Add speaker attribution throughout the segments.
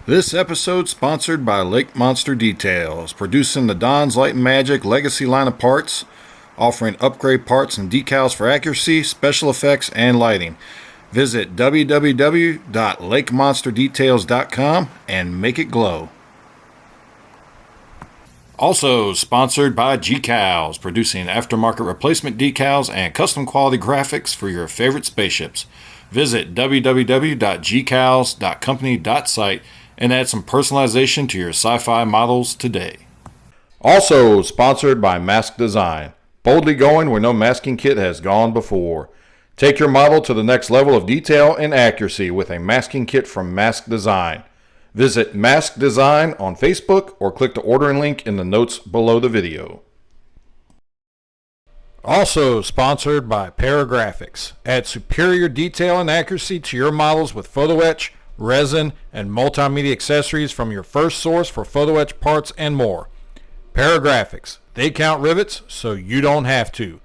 Speaker 1: This episode sponsored by Lake Monster Details, producing the Don's Light and Magic Legacy line of parts, offering upgrade parts and decals for accuracy, special effects, and lighting. Visit www.lakemonsterdetails.com and make it glow. Also sponsored by GCals, producing aftermarket replacement decals and custom quality graphics for your favorite spaceships. Visit www.gcals.company.site and add some personalization to your sci-fi models today. Also sponsored by Mask Design, boldly going where no masking kit has gone before. Take your model to the next level of detail and accuracy with a masking kit from Mask Design. Visit Mask Design on Facebook or click the ordering link in the notes below the video. Also sponsored by Paragrafix. Add superior detail and accuracy to your models with photo etch, resin, and multimedia accessories from your first source for photo etch parts and more. Paragrafix. They count rivets so you don't have to.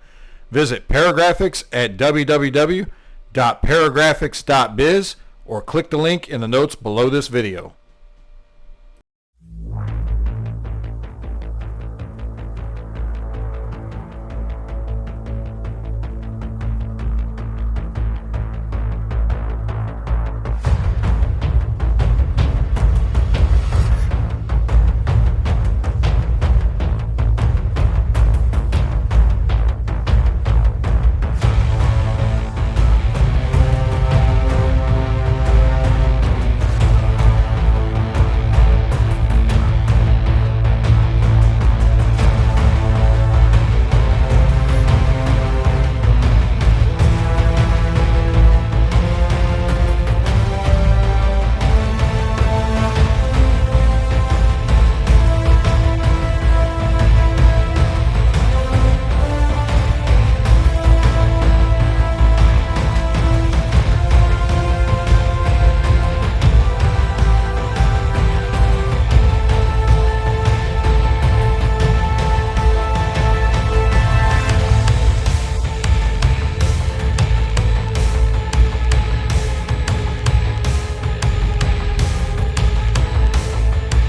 Speaker 1: Visit Paragrafix at www.paragrafix.biz or click the link in the notes below this video.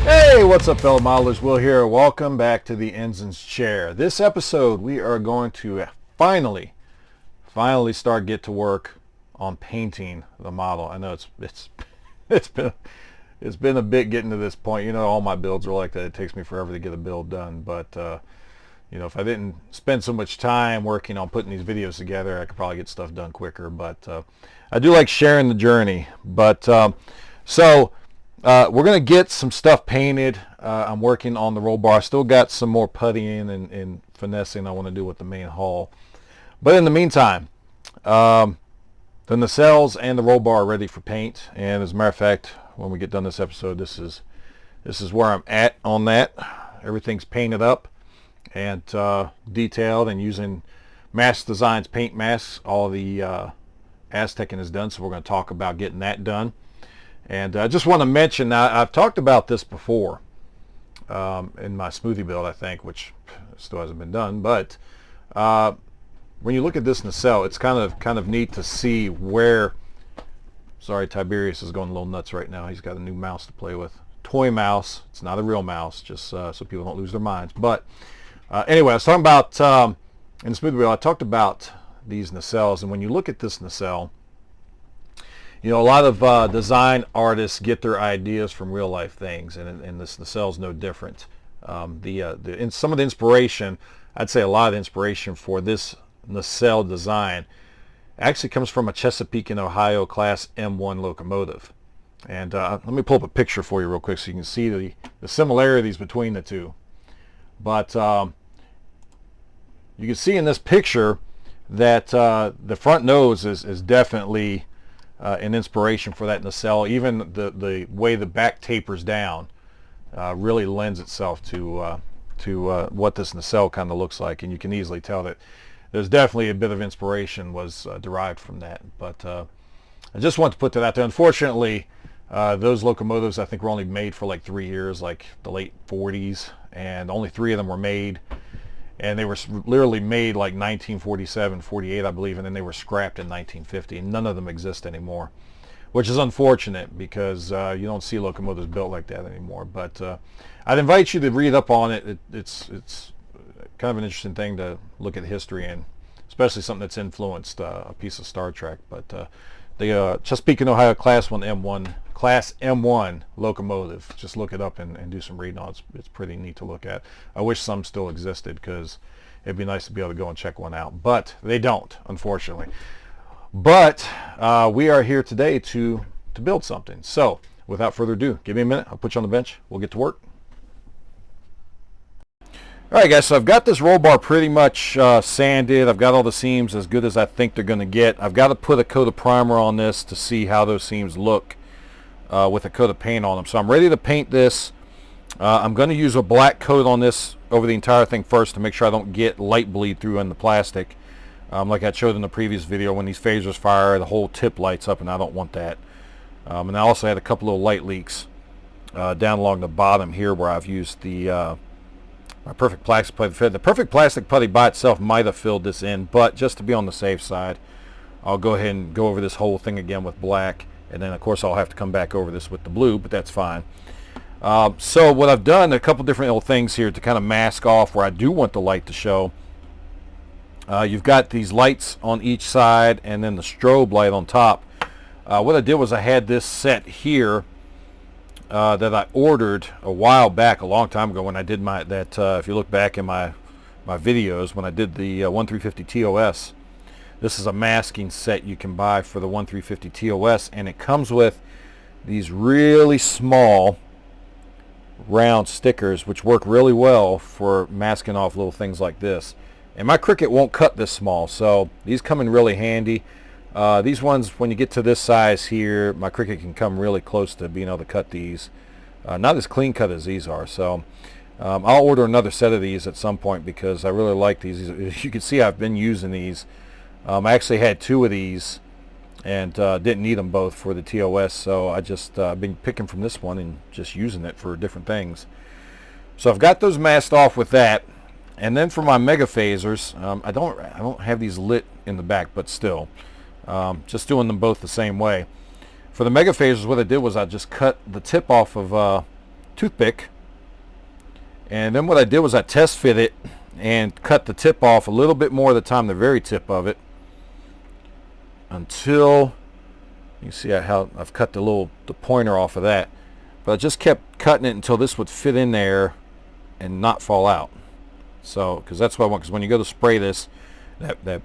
Speaker 1: Hey, what's up, fellow modelers? Will here. Welcome back to the Ensign's Chair. This episode, we are going to finally get to work on painting the model. I know it's been a bit getting to this point. You know, all my builds are like that. It takes me forever to get a build done. But you know, if I didn't spend so much time working on putting these videos together, I could probably get stuff done quicker. But I do like sharing the journey. But we're going to get some stuff painted. I'm working on the roll bar. I still got some more puttying and finessing I want to do with the main hull. But in the meantime, the nacelles and the roll bar are ready for paint. And as a matter of fact, when we get done this episode, this is where I'm at on that. Everything's painted up and detailed and using Mask Design's paint masks. All the Aztec is done, so we're going to talk about getting that done. And I just want to mention, now I've talked about this before in my smoothie build, I think, which still hasn't been done. But when you look at this nacelle, it's kind of neat to see where. Sorry, Tiberius is going a little nuts right now. He's got a new mouse to play with, toy mouse. It's not a real mouse, just so people don't lose their minds. But anyway, I was talking about in the smoothie build. I talked about these nacelles, and when you look at this nacelle, you know, a lot of design artists get their ideas from real life things, and this nacelle's no different. Some of the inspiration, I'd say a lot of the inspiration for this nacelle design actually comes from a Chesapeake and Ohio class M1 locomotive. And let me pull up a picture for you real quick so you can see the similarities between the two. But you can see in this picture that the front nose is definitely an inspiration for that nacelle. Even the way the back tapers down really lends itself to what this nacelle kind of looks like, and you can easily tell that there's definitely a bit of inspiration was derived from that. But I just want to put that out there. Unfortunately, those locomotives I think were only made for like 3 years, like the late 40s, and only 3 of them were made. And they were literally made like 1947, 48, I believe, and then they were scrapped in 1950, and none of them exist anymore. which is unfortunate because you don't see locomotives built like that anymore. But I'd invite you to read up on it. It's kind of an interesting thing to look at history and especially something that's influenced a piece of Star Trek. But the Chesapeake, Ohio Class M1 locomotive, just look it up and do some reading on it. It's pretty neat to look at. I wish some still existed because it'd be nice to be able to go and check one out, but they don't, unfortunately. But we are here today to build something. So without further ado, give me a minute. I'll put you on the bench. We'll get to work. All right, guys, so I've got this roll bar pretty much sanded. I've got all the seams as good as I think they're going to get. I've got to put a coat of primer on this to see how those seams look with a coat of paint on them. So I'm ready to paint this. I'm going to use a black coat on this over the entire thing first to make sure I don't get light bleed through in the plastic. Like I showed in the previous video, when these phasers fire, the whole tip lights up, and I don't want that. And I also had a couple of light leaks down along the bottom here where I've used the my perfect plastic putty. The perfect plastic putty by itself might have filled this in, but just to be on the safe side, I'll go ahead and go over this whole thing again with black, and then of course I'll have to come back over this with the blue, but that's fine. So what I've done, a couple different little things here to kind of mask off where I do want the light to show. You've got these lights on each side and then the strobe light on top. What I did was I had this set here that I ordered a while back, a long time ago when I did if you look back in my videos, when I did the 1350 TOS. This is a masking set you can buy for the 1350 TOS, and it comes with these really small round stickers which work really well for masking off little things like this. And my Cricut won't cut this small, so these come in really handy. These ones, when you get to this size here, my Cricut can come really close to being able to cut these. Not as clean cut as these are, so I'll order another set of these at some point because I really like these. As you can see, I've been using these. I actually had 2 of these and didn't need them both for the TOS, so I just been picking from this one and just using it for different things. So I've got those masked off with that. And then for my mega phasers, I don't have these lit in the back, but still, just doing them both the same way. For the mega phasers, what I did was I just cut the tip off of a toothpick, and then what I did was I test fit it and cut the tip off a little bit more of the time, the very tip of it, until you see how I've cut the pointer off of that. But I just kept cutting it until this would fit in there and not fall out. So, because that's what I want, because when you go to spray this, that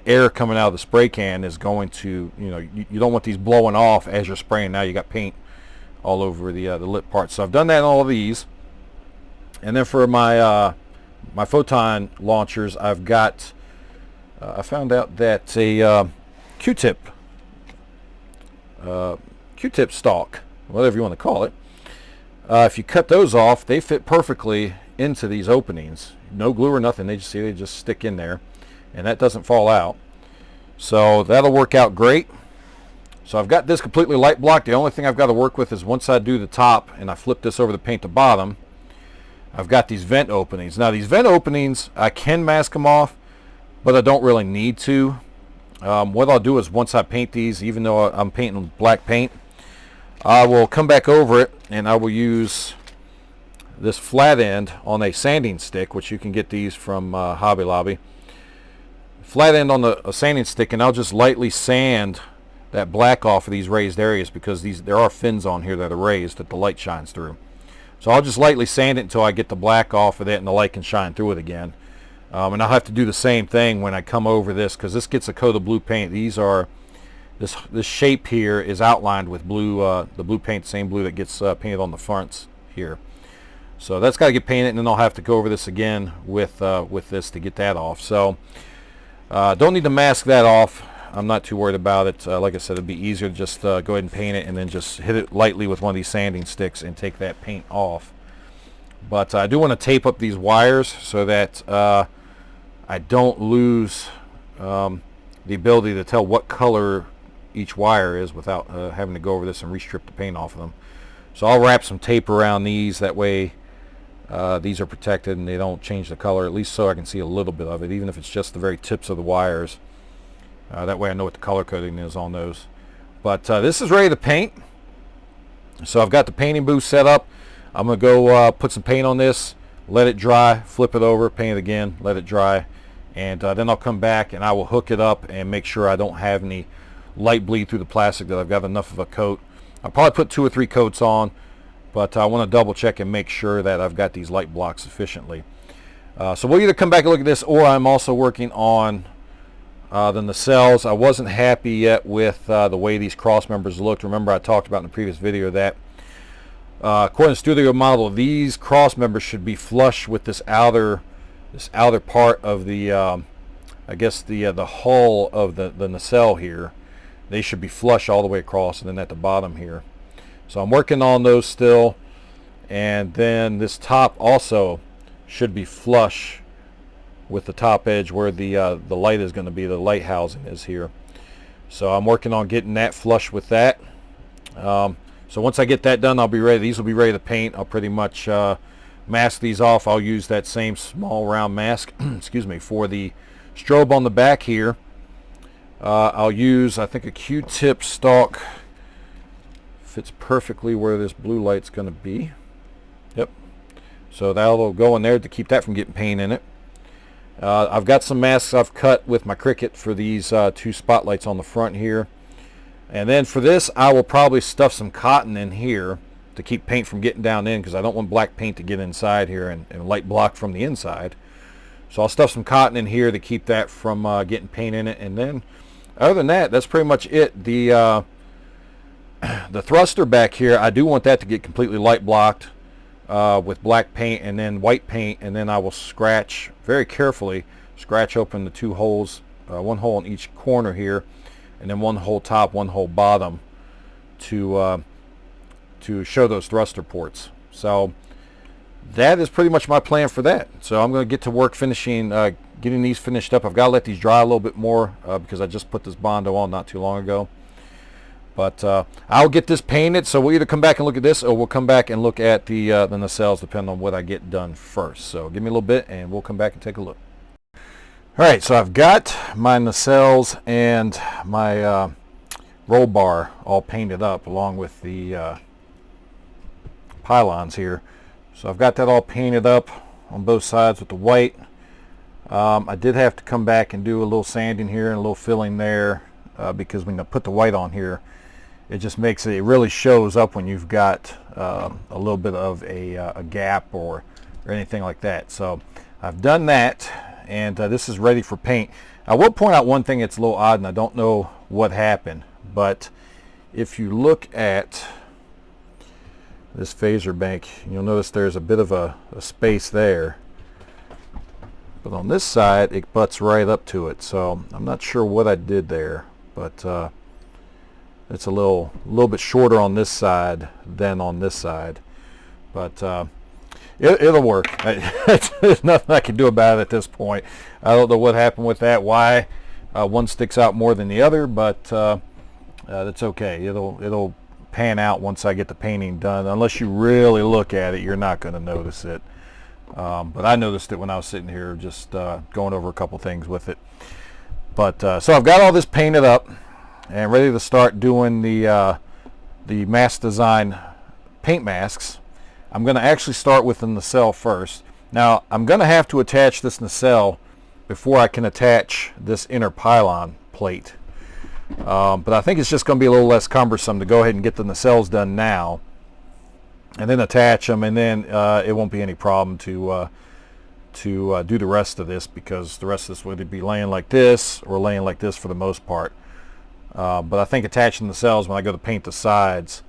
Speaker 1: air coming out of the spray can is going to, you don't want these blowing off as you're spraying. Now you got paint all over the lip part. So I've done that in all of these. And then for my my photon launchers, I've got I found out that a Q-tip stalk, whatever you want to call it, if you cut those off, they fit perfectly into these openings. No glue or nothing. They just stick in there, and that doesn't fall out. So that'll work out great. So I've got this completely light block. The only thing I've got to work with is once I do the top and I flip this over to paint the bottom, I've got these vent openings. Now these vent openings, I can mask them off, but I don't really need to. What I'll do is once I paint these, even though I'm painting black paint, I will come back over it and I will use this flat end on a sanding stick, which you can get these from Hobby Lobby. Flat end on a sanding stick, and I'll just lightly sand that black off of these raised areas, because there are fins on here that are raised that the light shines through. So I'll just lightly sand it until I get the black off of it and the light can shine through it again. And I'll have to do the same thing when I come over this, because this gets a coat of blue paint. These are this shape here is outlined with blue, the blue paint, the same blue that gets painted on the fronts here. So that's got to get painted, and then I'll have to go over this again with this to get that off. So don't need to mask that off. I'm not too worried about it. Like I said, it'd be easier to just go ahead and paint it and then just hit it lightly with one of these sanding sticks and take that paint off. But I do want to tape up these wires so that I don't lose the ability to tell what color each wire is without having to go over this and re-strip the paint off of them. So I'll wrap some tape around these, that way these are protected and they don't change the color, at least so I can see a little bit of it, even if it's just the very tips of the wires. That way I know what the color coding is on those. But this is ready to paint. So I've got the painting booth set up. I'm going to go put some paint on this, let it dry, flip it over, paint it again, let it dry, and then I'll come back and I will hook it up and make sure I don't have any light bleed through the plastic, that I've got enough of a coat. I'll probably put 2 or 3 coats on, but I want to double check and make sure that I've got these light blocks sufficiently. So we'll either come back and look at this, or I'm also working on the nacelles. I wasn't happy yet with the way these cross members looked. Remember, I talked about in the previous video that according to Studio Model, these cross members should be flush with this outer part of the I guess the hull of the nacelle here. They should be flush all the way across, and then at the bottom here. So I'm working on those still, and then this top also should be flush with the top edge where the light is going to be, the light housing is here. So I'm working on getting that flush with that. So once I get that done, I'll be ready. These will be ready to paint. I'll pretty much mask these off. I'll use that same small round mask excuse me, for the strobe on the back here. I'll use, I think, a Q-tip stalk. Fits perfectly where this blue light's going to be. Yep. So that'll go in there to keep that from getting paint in it. I've got some masks I've cut with my Cricut for these 2 spotlights on the front here. And then for this, I will probably stuff some cotton in here to keep paint from getting down in, because I don't want black paint to get inside here and light block from the inside. So I'll stuff some cotton in here to keep that from getting paint in it. And then other than that, that's pretty much it. The thruster back here, I do want that to get completely light blocked with black paint and then white paint, and then I will scratch very carefully, scratch open the 2 holes, 1 hole in each corner here, and then 1 hole top, 1 hole bottom to show those thruster ports. So that is pretty much my plan for that. So I'm going to get to work finishing, getting these finished up. I've got to let these dry a little bit more because I just put this Bondo on not too long ago. But I'll get this painted, so we'll either come back and look at this, or we'll come back and look at the nacelles, depending on what I get done first. So give me a little bit, and we'll come back and take a look. All right, so I've got my nacelles and my roll bar all painted up, along with the pylons here. So I've got that all painted up on both sides with the white. I did have to come back and do a little sanding here and a little filling there because when I put the white on here, it just makes it really shows up when you've got a little bit of a gap or anything like that. So I've done that, and this is ready for paint. I will point out one thing that's a little odd, and I don't know what happened, but if you look at this phaser bank, you'll notice there's a bit of a space there, but on this side it butts right up to it. So I'm not sure what I did there, but it's a little bit shorter on this side than on this side, but it'll work. There's nothing I can do about it at this point. I don't know what happened with that, why one sticks out more than the other, but that's okay. It'll pan out once I get the painting done. Unless you really look at it, you're not going to notice it. But I noticed it when I was sitting here just going over a couple things with it. But so I've got all this painted up and ready to start doing the mask design paint masks. I'm going to actually start with the nacelle first. Now I'm going to have to attach this nacelle before I can attach this inner pylon plate. But I think it's just going to be a little less cumbersome to go ahead and get the nacelles done now and then attach them, and then it won't be any problem to do the rest of this, because the rest of this would be laying like this or laying like this for the most part. But I think attaching the nacelles when I go to paint the sides,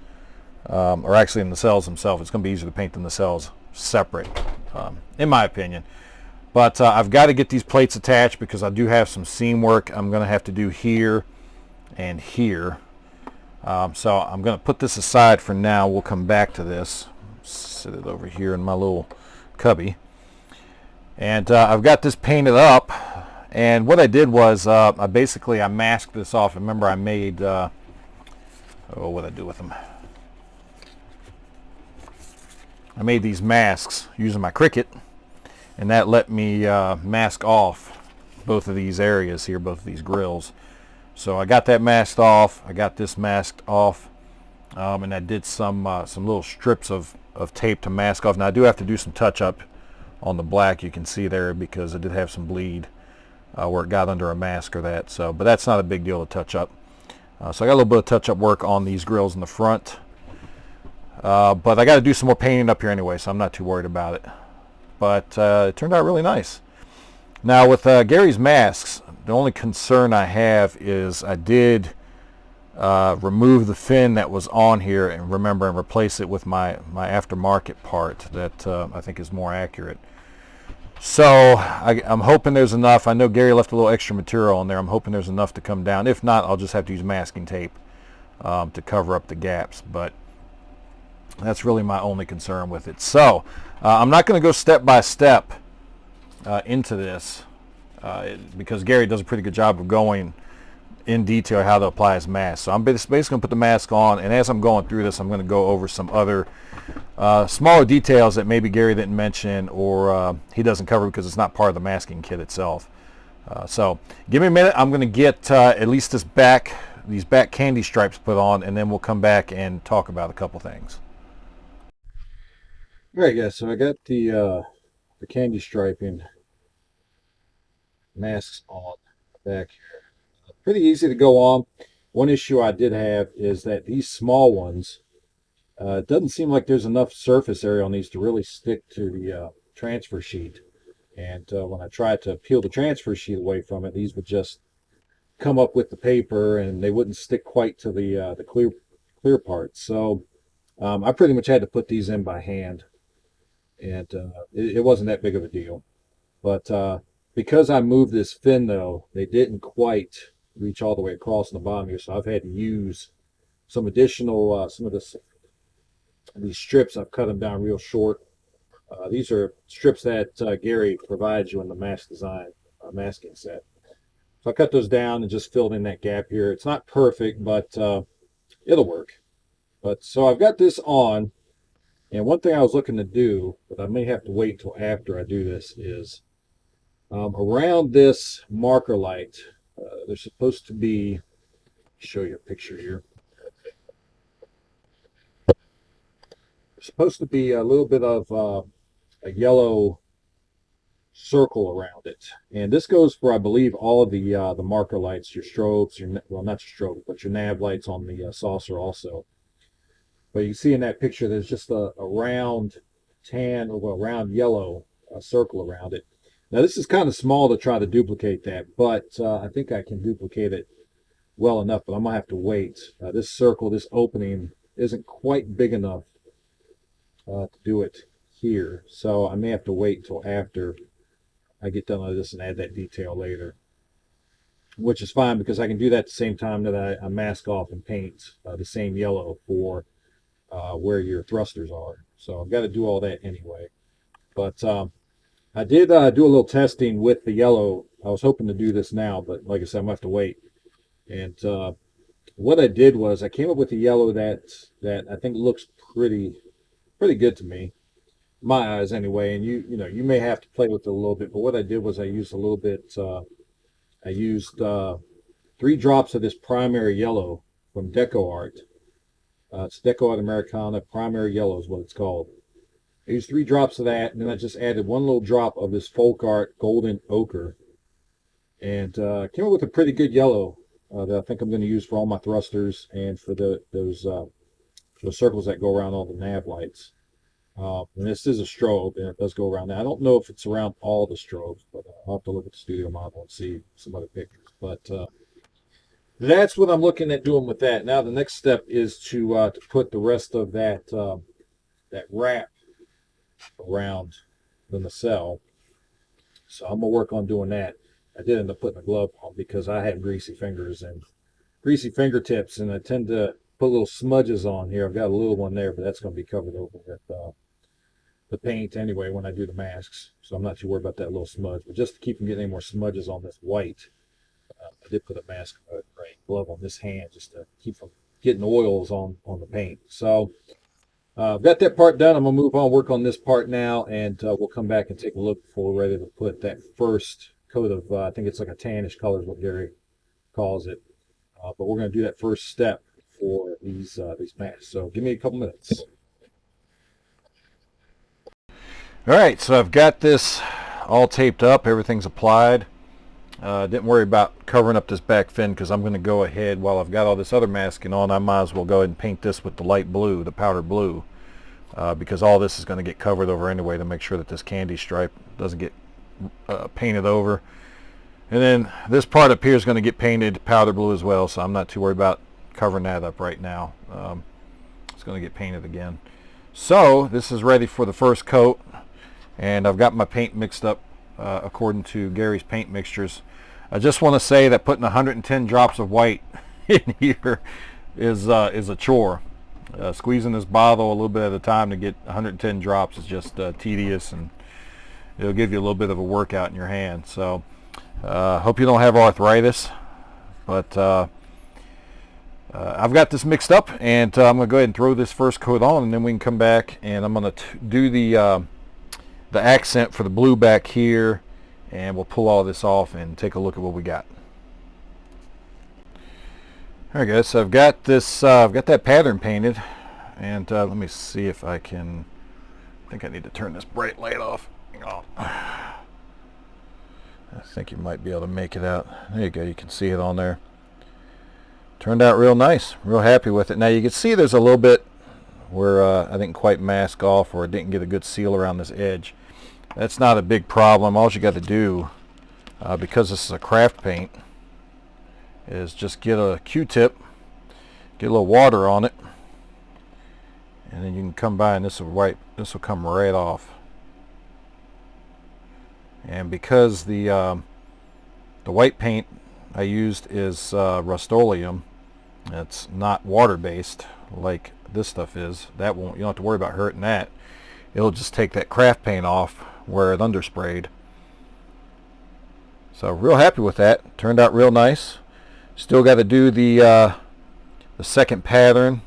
Speaker 1: or actually the nacelles themselves, it's going to be easier to paint the nacelles separate, in my opinion. But I've got to get these plates attached because I do have some seam work I'm going to have to do here and here. So I'm going to put this aside for now. We'll come back to this. Set it over here in my little cubby. And I've got this painted up. And what I did was I masked this off. Remember, I made what did I do with them? I made these masks using my Cricut, and that let me mask off both of these areas here, both of these grills. So I got that masked off. I got this masked off, and I did some little strips of tape to mask off. Now I do have to do some touch up on the black. You can see there because I did have some bleed where it got under a mask or that. So, but that's not a big deal to touch up. So I got a little bit of touch up work on these grills in the front. But I got to do some more painting up here anyway, so I'm not too worried about it. But it turned out really nice. Now with Gary's masks, the only concern I have is I did remove the fin that was on here and replace it with my aftermarket part that I think is more accurate. So I'm hoping there's enough. I know Gary left a little extra material on there. I'm hoping there's enough to come down. If not, I'll just have to use masking tape to cover up the gaps. But that's really my only concern with it. So I'm not going to go step by step into this because Gary does a pretty good job of going in detail how to apply his mask. So I'm basically going to put the mask on, and as I'm going through this, I'm going to go over some other smaller details that maybe Gary didn't mention or he doesn't cover because it's not part of the masking kit itself. So give me a minute. I'm going to get at least these back candy stripes put on, and then we'll come back and talk about a couple things. All right, guys, so I got the candy striping masks on back here. Pretty easy to go on. One issue I did have is that these small ones, it doesn't seem like there's enough surface area on these to really stick to the transfer sheet. And when I tried to peel the transfer sheet away from it, these would just come up with the paper and they wouldn't stick quite to the clear part. So I pretty much had to put these in by hand. And it wasn't that big of a deal. But because I moved this fin, though, they didn't quite reach all the way across in the bottom here, so I've had to use some additional, some of these strips. I've cut them down real short. These are strips that Gary provides you in the mask design masking set. So I cut those down and just filled in that gap here. It's not perfect, but it'll work. But so I've got this on, and one thing I was looking to do, but I may have to wait until after I do this, is around this marker light, there's supposed to be, show you a picture here. There's supposed to be a little bit of a yellow circle around it, and this goes for, I believe, all of the marker lights, your strobes, well, not your strobe, but your nav lights on the saucer also. But you can see in that picture, there's just a round tan or a round yellow circle around it. Now this is kind of small to try to duplicate that, but I think I can duplicate it well enough, but I'm going to have to wait. This circle, this opening, isn't quite big enough to do it here, so I may have to wait until after I get done with this and add that detail later, which is fine because I can do that at the same time that I mask off and paint the same yellow for where your thrusters are. So I've got to do all that anyway. But I did do a little testing with the yellow. I was hoping to do this now, but like I said, I'm going to have to wait. And what I did was I came up with a yellow that I think looks pretty good to me, my eyes anyway. And you may have to play with it a little bit. But what I did was I used a little bit. I used 3 drops of this primary yellow from Deco Art. It's Deco Art Americana Primary Yellow is what it's called. I used 3 drops of that, and then I just added 1 little drop of this Folk Art Golden Ochre, and came up with a pretty good yellow that I think I'm going to use for all my thrusters and for those circles that go around all the nav lights. And this is a strobe, and it does go around that. I don't know if it's around all the strobes, but I'll have to look at the studio model and see some other pictures. But that's what I'm looking at doing with that. Now the next step is to put the rest of that wrap around the nacelle. So I'm gonna work on doing that. I did end up putting a glove on because I have greasy fingers and greasy fingertips, and I tend to put little smudges on here. I've got a little one there, but that's going to be covered over with the paint anyway when I do the masks. So I'm not too worried about that little smudge. But just to keep from getting any more smudges on this white, I did put a mask glove on this hand just to keep from getting oils on the paint. So I've got that part done. I'm going to move on, work on this part now, and we'll come back and take a look before we're ready to put that first coat of, I think it's like a tannish color is what Gary calls it. but we're going to do that first step for these masks. So give me a couple minutes. All right, so I've got this all taped up. Everything's applied. Didn't worry about covering up this back fin because I'm going to go ahead while I've got all this other masking on. I might as well go ahead and paint this with the light blue, the powder blue, because all this is going to get covered over anyway to make sure that this candy stripe doesn't get painted over. And then this part up here is going to get painted powder blue as well, so I'm not too worried about covering that up right now. It's going to get painted again. So this is ready for the first coat, and I've got my paint mixed up according to Gary's paint mixtures. I just want to say that putting 110 drops of white in here is a chore. Squeezing this bottle a little bit at a time to get 110 drops is just tedious, and it'll give you a little bit of a workout in your hand. So hope you don't have arthritis, but I've got this mixed up, and I'm going to go ahead and throw this first coat on, and then we can come back and I'm going to do the accent for the blue back here, and we'll pull all this off and take a look at what we got. All right, guys, so I've got this, I've got that pattern painted, and let me see if I can. I think I need to turn this bright light off. Oh. I think you might be able to make it out. There you go. You can see it on there. Turned out real nice. Real happy with it. Now you can see there's a little bit where I didn't quite mask off, or it didn't get a good seal around this edge. That's not a big problem. All you got to do, because this is a craft paint, is just get a Q-tip, get a little water on it, and then you can come by and this will come right off. And because the white paint I used is Rust-Oleum, it's not water-based like this stuff is. You don't have to worry about hurting that. It'll just take that craft paint off where it undersprayed. So real happy with that. Turned out real nice. Still got to do the second pattern,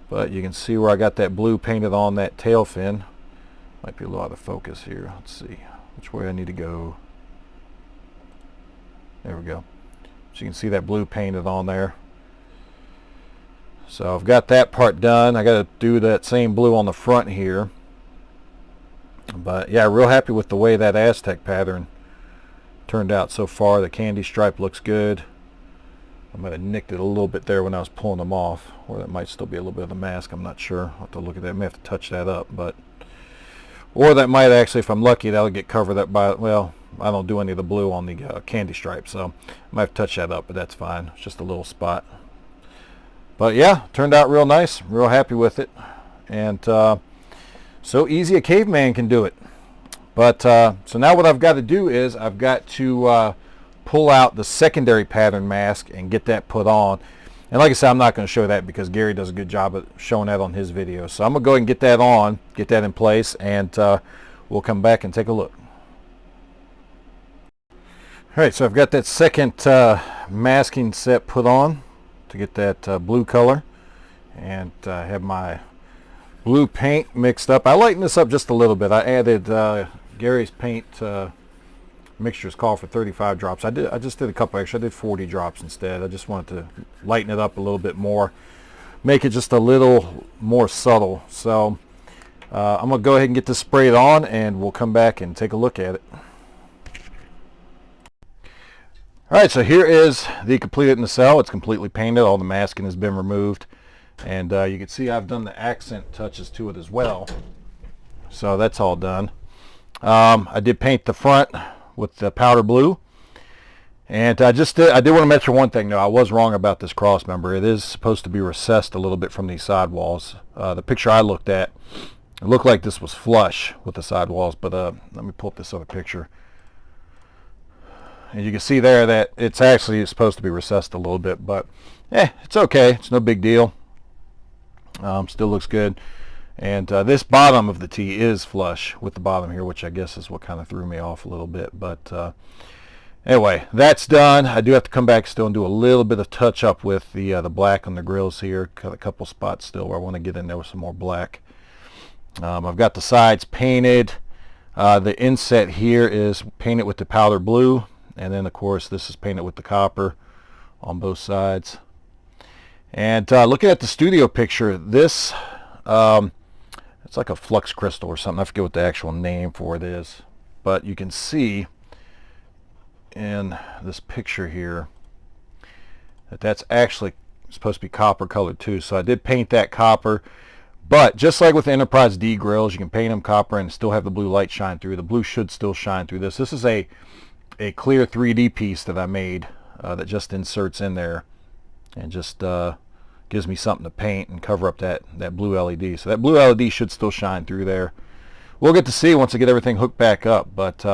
Speaker 1: but you can see where I got that blue painted on that tail fin. Might be a little out of focus here. Let's see which way I need to go. There we go. So you can see that blue painted on there. So I've got that part done. I got to do that same blue on the front here. But yeah, real happy with the way that Aztec pattern turned out so far. The candy stripe looks good. I might have nicked it a little bit there when I was pulling them off, or that might still be a little bit of the mask. I'm not sure. I'll have to look at that. I may have to touch that up, or that might actually, if I'm lucky, that'll get covered up by, well, I don't do any of the blue on the candy stripe, so I might have to touch that up, but that's fine. It's just a little spot. But yeah, turned out real nice. Real happy with it. And so easy a caveman can do it. But so now what I've got to do is I've got to pull out the secondary pattern mask and get that put on. And like I said, I'm not going to show that because Gary does a good job of showing that on his video. So I'm going to go ahead and get that on, get that in place, and we'll come back and take a look. All right, so I've got that second masking set put on to get that blue color, and I have my blue paint mixed up. I lightened this up just a little bit. I added Gary's paint mixtures call for 35 drops. I just did a couple extra. I did 40 drops instead. I just wanted to lighten it up a little bit more, make it just a little more subtle. So I'm gonna go ahead and get this sprayed on, and we'll come back and take a look at it. All right, so here is the completed nacelle. It's completely painted. All the masking has been removed, and you can see I've done the accent touches to it as well. So that's all done. I did paint the front with the powder blue, and I did want to mention one thing though. I was wrong about this cross member. It is supposed to be recessed a little bit from these sidewalls. The picture I looked at, it looked like this was flush with the sidewalls, but let me pull up this other picture. And you can see there that it's actually supposed to be recessed a little bit, but it's okay. It's no big deal. Still looks good. And this bottom of the T is flush with the bottom here, which I guess is what kind of threw me off a little bit. But anyway, that's done. I do have to come back still and do a little bit of touch up with the black on the grills here. Got a couple spots still where I want to get in there with some more black. I've got the sides painted. The inset here is painted with the powder blue. And then, of course, this is painted with the copper on both sides. And looking at the studio picture, this it's like a flux crystal or something. I forget what the actual name for it is, but you can see in this picture here that that's actually supposed to be copper colored too. So I did paint that copper, but just like with the Enterprise D grills, you can paint them copper and still have the blue light shine through. The blue should still shine through this. This is a clear 3D piece that I made that just inserts in there and just gives me something to paint and cover up that blue LED. So that blue LED should still shine through there. We'll get to see once I get everything hooked back up, but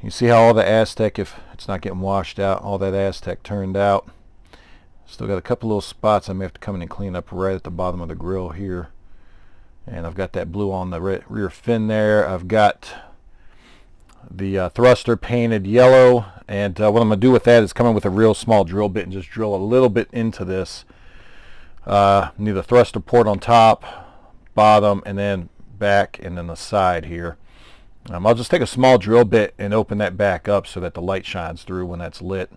Speaker 1: you see how all the Aztec, if it's not getting washed out, all that Aztec turned out. Still got a couple little spots I may have to come in and clean up right at the bottom of the grill here. And I've got that blue on the rear fin there. I've got the thruster painted yellow, and what I'm going to do with that is come in with a real small drill bit and just drill a little bit into this. Need the thruster port on top, bottom, and then back, and then the side here. I'll just take a small drill bit and open that back up so that the light shines through when that's lit.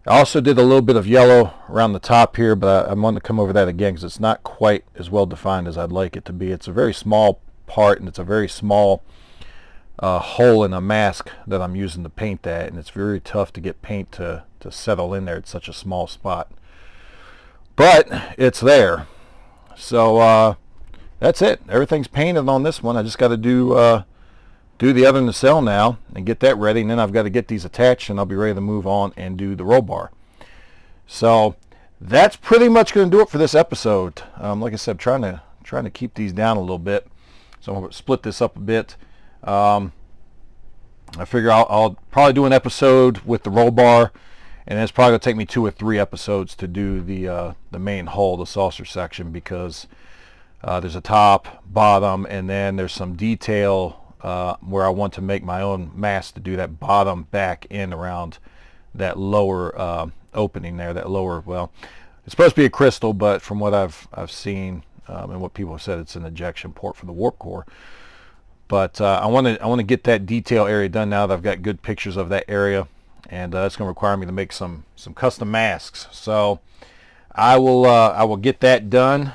Speaker 1: I also did a little bit of yellow around the top here, but I'm going to come over that again because it's not quite as well defined as I'd like it to be. It's a very small part, and it's a very small hole in a mask that I'm using to paint that, and it's very tough to get paint to settle in there. It's such a small spot, but it's there. So that's it. Everything's painted on this one. I just got to do the other nacelle now and get that ready, and then I've got to get these attached, and I'll be ready to move on and do the roll bar. So that's pretty much going to do it for this episode. Like I said, trying to keep these down a little bit, so I'm going to split this up a bit. I figure I'll probably do an episode with the roll bar, and it's probably going to take me 2 or 3 episodes to do the main hull, the saucer section, because there's a top, bottom, and then there's some detail where I want to make my own mask to do that bottom back in around that lower opening there, that lower, well, it's supposed to be a crystal, but from what I've seen and what people have said, it's an ejection port for the warp core. But I want to get that detail area done now that I've got good pictures of that area, and that's going to require me to make some custom masks. So I will get that done.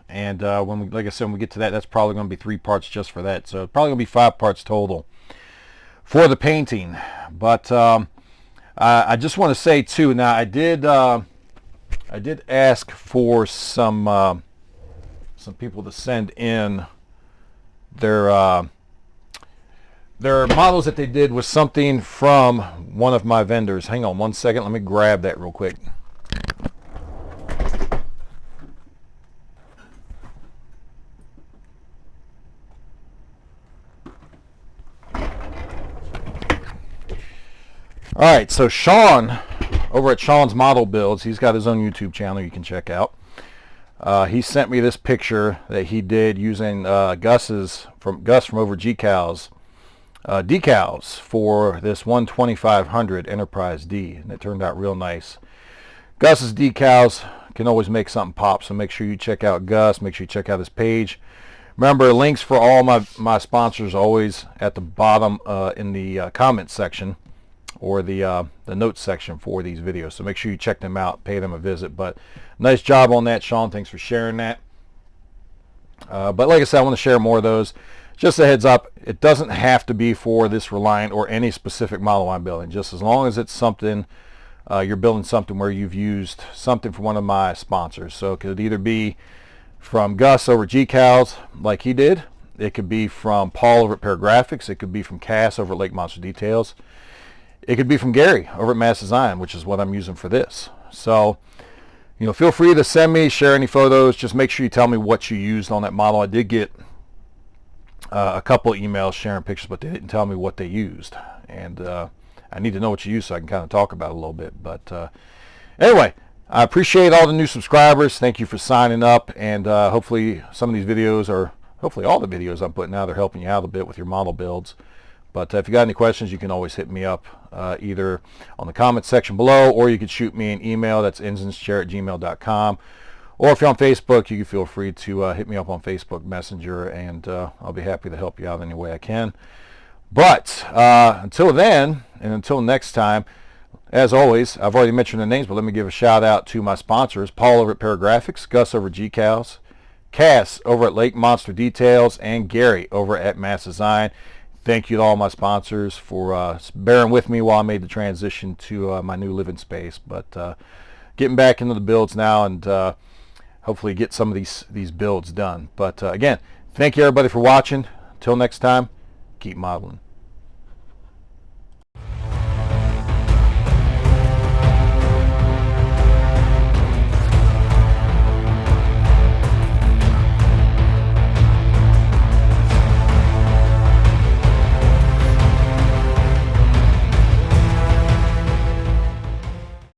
Speaker 1: And like I said, when we get to that, that's probably going to be 3 parts just for that. So probably going to be 5 parts total for the painting. But I just want to say too. Now I did ask for some people to send in their models that they did with something from one of my vendors. Hang on one second. Let me grab that real quick. All right, so Sean, over at Sean's Model Builds, he's got his own YouTube channel you can check out. He sent me this picture that he did using Gus from over GCals decals for this 12500 Enterprise D, and it turned out real nice. Gus's decals can always make something pop, so make sure you check out Gus. Make sure you check out his page. Remember, links for all my sponsors are always at the bottom in the comments section, or the notes section for these videos. So make sure you check them out, pay them a visit. But nice job on that, Sean. Thanks for sharing that. But like I said, I want to share more of those. Just a heads up, it doesn't have to be for this Reliant or any specific model I'm building. Just as long as it's something, you're building something where you've used something from one of my sponsors. So it could either be from Gus over GCals, like he did. It could be from Paul over at Paragrafix. It could be from Cass over at Lake Monster Details. It could be from Gary over at Mass Design, which is what I'm using for this. So, feel free to send me, share any photos. Just make sure you tell me what you used on that model. I did get a couple of emails sharing pictures, but they didn't tell me what they used. And I need to know what you used so I can kind of talk about it a little bit. But anyway, I appreciate all the new subscribers. Thank you for signing up. And hopefully some of these videos, or hopefully all the videos I'm putting out, are helping you out a bit with your model builds. But if you got any questions, you can always hit me up either on the comments section below, or you can shoot me an email. That's ensignschair@gmail.com. Or if you're on Facebook, you can feel free to hit me up on Facebook Messenger, and I'll be happy to help you out any way I can. But until then, and until next time, As always, I've already mentioned the names, but let me give a shout out to my sponsors: Paul over at Paragrafix, Gus over at GCals, Cass over at Lake Monster Details, and Gary over at Mass Design. Thank you to all my sponsors for bearing with me while I made the transition to my new living space. But getting back into the builds now, and hopefully get some of these builds done. But again, thank you everybody for watching. Until next time, keep modeling.